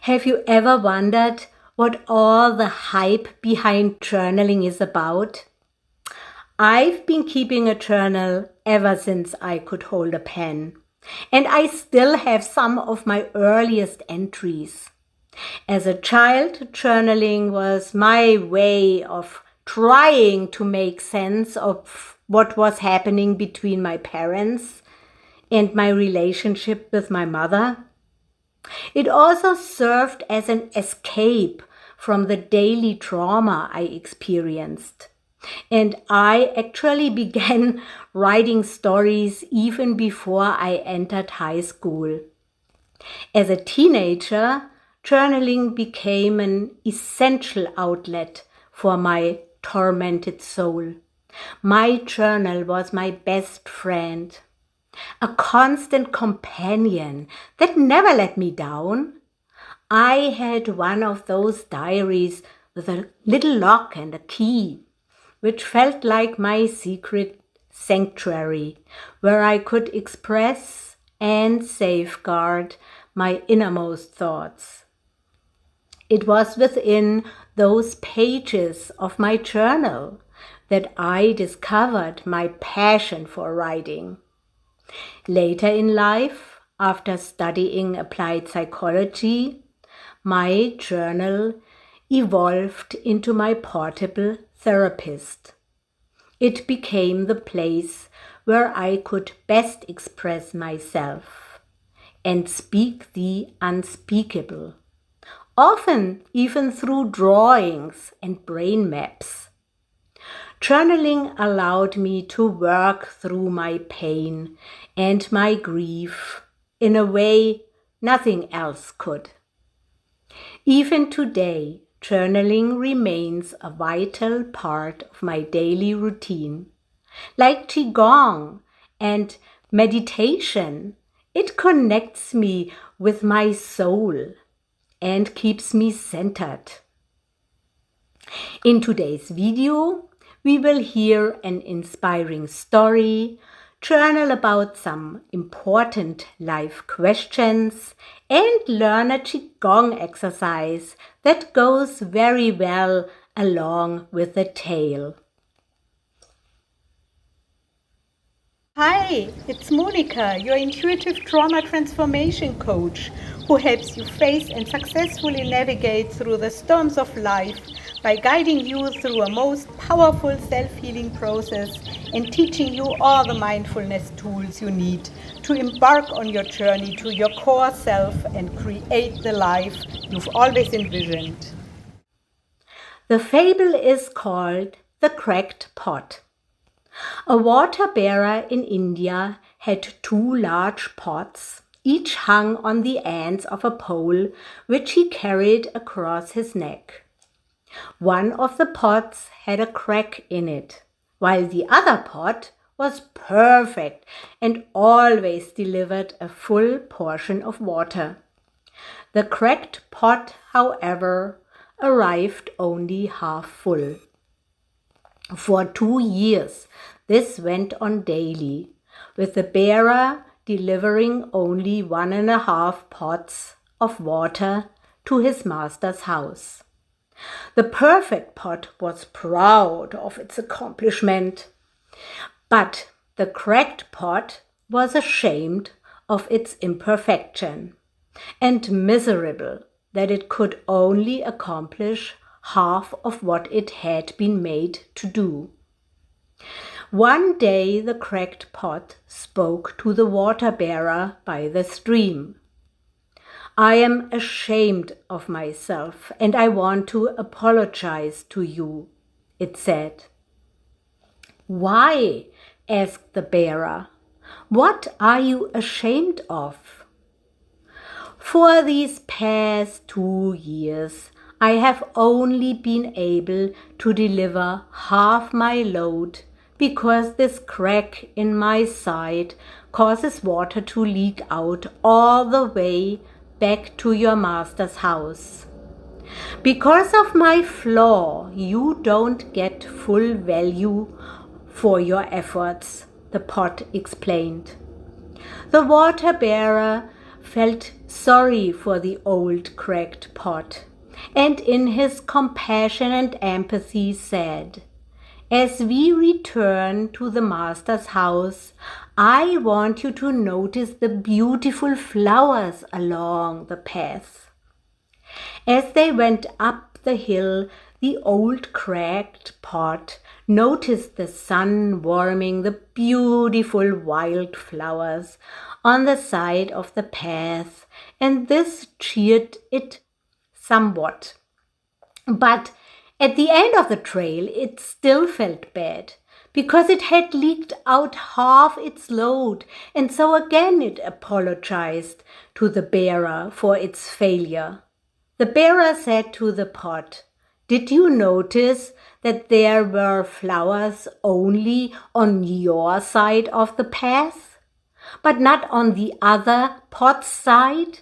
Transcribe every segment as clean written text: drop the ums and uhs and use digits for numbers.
Have you ever wondered what all the hype behind journaling is about? I've been keeping a journal ever since I could hold a pen, and I still have some of my earliest entries. As a child, journaling was my way of trying to make sense of what was happening between my parents and my relationship with my mother. It also served as an escape from the daily trauma I experienced. And I actually began writing stories even before I entered high school. As a teenager, journaling became an essential outlet for my tormented soul. My journal was my best friend, a constant companion that never let me down. I had one of those diaries with a little lock and a key, which felt like my secret sanctuary, where I could express and safeguard my innermost thoughts. It was within those pages of my journal that I discovered my passion for writing. Later in life, after studying applied psychology, my journal evolved into my portable therapist. It became the place where I could best express myself and speak the unspeakable, often even through drawings and brain maps. Journaling allowed me to work through my pain and my grief in a way nothing else could. Even today, journaling remains a vital part of my daily routine. Like Qigong and meditation, it connects me with my soul and keeps me centered. In today's video, we will hear an inspiring story, journal about some important life questions, and learn a Qigong exercise that goes very well along with the tale. Hi, it's Monica, your intuitive trauma transformation coach, who helps you face and successfully navigate through the storms of life by guiding you through a most powerful self-healing process and teaching you all the mindfulness tools you need to embark on your journey to your core self and create the life you've always envisioned. The fable is called The Cracked Pot. A water bearer in India had two large pots, each hung on the ends of a pole which he carried across his neck. One of the pots had a crack in it, while the other pot was perfect and always delivered a full portion of water. The cracked pot, however, arrived only half full. For 2 years, this went on daily, with the bearer delivering only 1.5 pots of water to his master's house. The perfect pot was proud of its accomplishment, but the cracked pot was ashamed of its imperfection and miserable that it could only accomplish half of what it had been made to do. One day the cracked pot spoke to the water bearer by the stream. "I am ashamed of myself and I want to apologize to you," it said. "Why?" asked the bearer. "What are you ashamed of?" "For these past 2 years, I have only been able to deliver half my load because this crack in my side causes water to leak out all the way back to your master's house. Because of my flaw, you don't get full value for your efforts," the pot explained. The water bearer felt sorry for the old cracked pot, and in his compassion and empathy said, "As we return to the master's house, I want you to notice the beautiful flowers along the path." As they went up the hill, the old cracked pot noticed the sun warming the beautiful wild flowers on the side of the path, and this cheered it somewhat. But at the end of the trail, it still felt bad, because it had leaked out half its load, and so again it apologized to the bearer for its failure. The bearer said to the pot, "Did you notice that there were flowers only on your side of the path, but not on the other pot's side?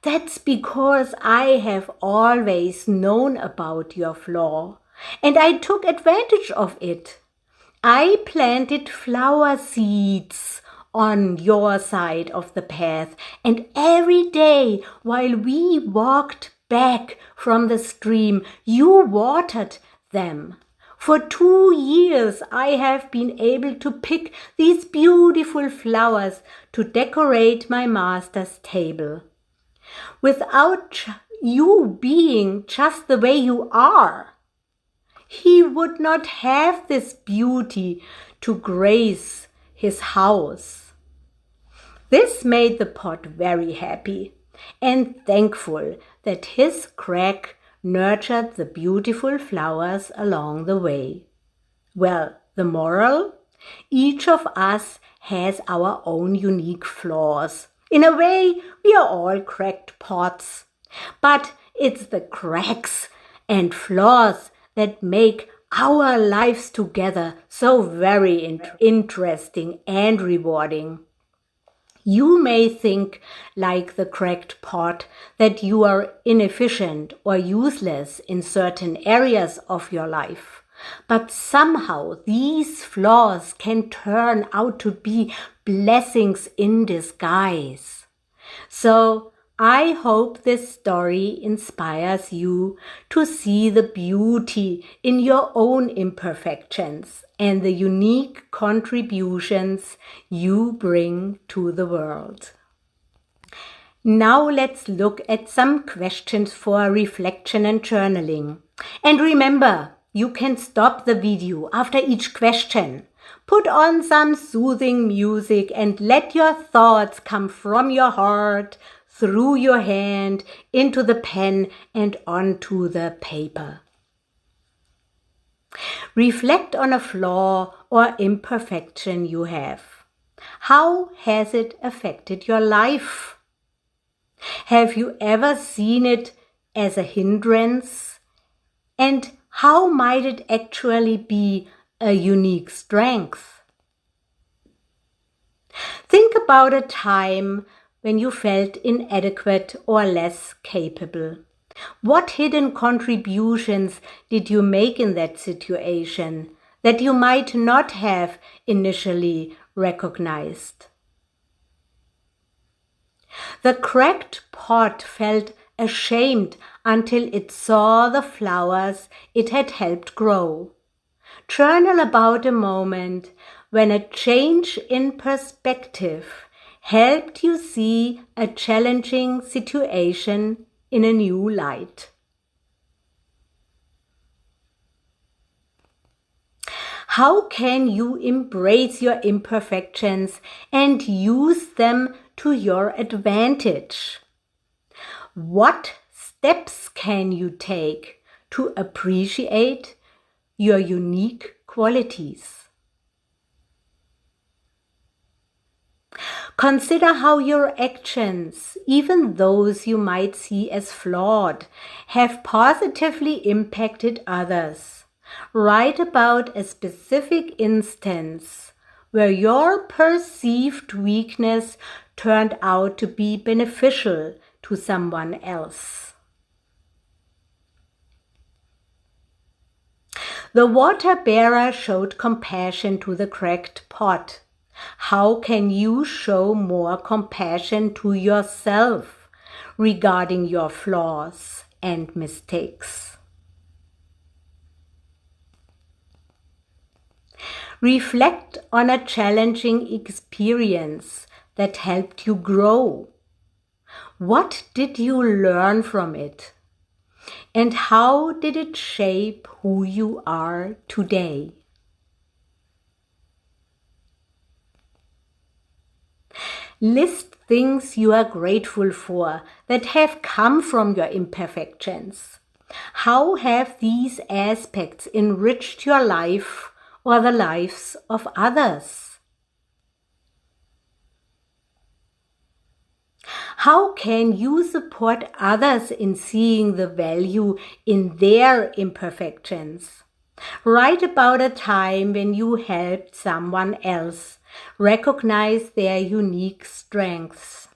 That's because I have always known about your flaw, and I took advantage of it. I planted flower seeds on your side of the path, and every day while we walked back from the stream, you watered them. For 2 years I have been able to pick these beautiful flowers to decorate my master's table. Without you being just the way you are, he would not have this beauty to grace his house." This made the pot very happy and thankful that his crack nurtured the beautiful flowers along the way. Well, the moral? Each of us has our own unique flaws. In a way, we are all cracked pots. But it's the cracks and flaws that make our lives together so very interesting and rewarding. You may think, like the cracked pot, that you are inefficient or useless in certain areas of your life. But somehow these flaws can turn out to be blessings in disguise. So I hope this story inspires you to see the beauty in your own imperfections and the unique contributions you bring to the world. Now let's look at some questions for reflection and journaling. And remember, you can stop the video after each question. Put on some soothing music and let your thoughts come from your heart, through your hand, into the pen and onto the paper. Reflect on a flaw or imperfection you have. How has it affected your life? Have you ever seen it as a hindrance? And how might it actually be a unique strength? Think about a time when you felt inadequate or less capable. What hidden contributions did you make in that situation that you might not have initially recognized? The cracked pot felt ashamed until it saw the flowers it had helped grow. Journal about a moment when a change in perspective helped you see a challenging situation in a new light. How can you embrace your imperfections and use them to your advantage? What steps can you take to appreciate your unique qualities? Consider how your actions, even those you might see as flawed, have positively impacted others. Write about a specific instance where your perceived weakness turned out to be beneficial to someone else. The water bearer showed compassion to the cracked pot. How can you show more compassion to yourself regarding your flaws and mistakes? Reflect on a challenging experience that helped you grow. What did you learn from it? And how did it shape who you are today? List things you are grateful for that have come from your imperfections. How have these aspects enriched your life or the lives of others? How can you support others in seeing the value in their imperfections? Write about a time when you helped someone else recognize their unique strengths.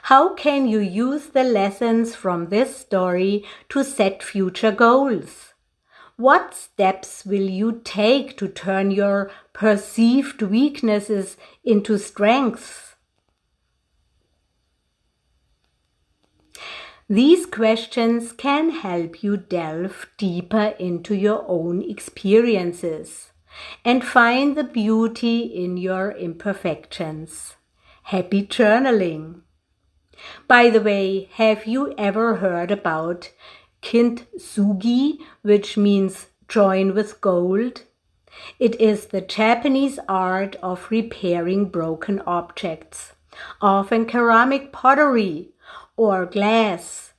How can you use the lessons from this story to set future goals? What steps will you take to turn your perceived weaknesses into strengths? These questions can help you delve deeper into your own experiences and find the beauty in your imperfections. Happy journaling! By the way, have you ever heard about kintsugi, which means join with gold? It is the Japanese art of repairing broken objects, often ceramic pottery or glass.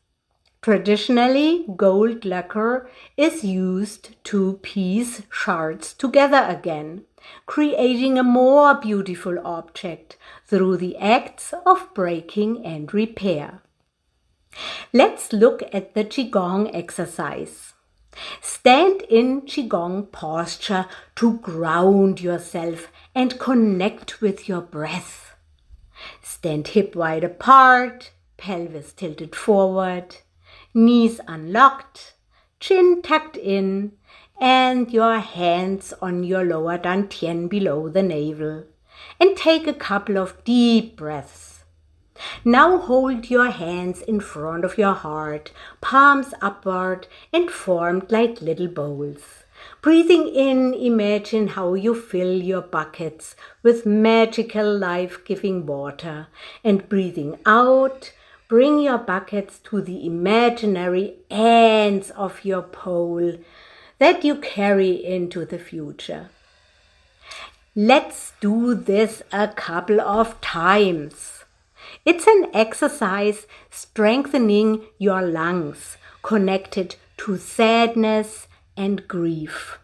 Traditionally, gold lacquer is used to piece shards together again, creating a more beautiful object through the acts of breaking and repair. Let's look at the Qigong exercise. Stand in Qigong posture to ground yourself and connect with your breath. Stand hip wide apart, pelvis tilted forward, knees unlocked, chin tucked in, and your hands on your lower dantian below the navel. And take a couple of deep breaths. Now hold your hands in front of your heart, palms upward and formed like little bowls. Breathing in, imagine how you fill your buckets with magical life-giving water. And breathing out, bring your buckets to the imaginary ends of your pole that you carry into the future. Let's do this a couple of times. It's an exercise strengthening your lungs, connected to sadness and grief.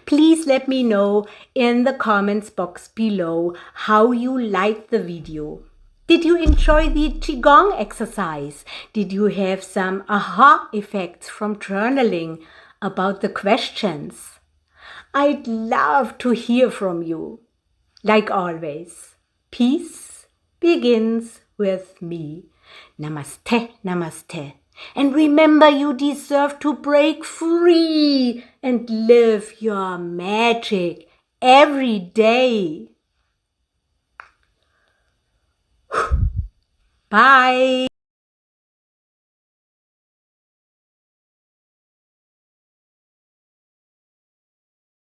Please let me know in the comments box below how you liked the video. Did you enjoy the Qigong exercise? Did you have some aha effects from journaling about the questions? I'd love to hear from you. Like always, peace begins with me. Namaste, namaste. And remember, you deserve to break free and live your magic every day. Bye.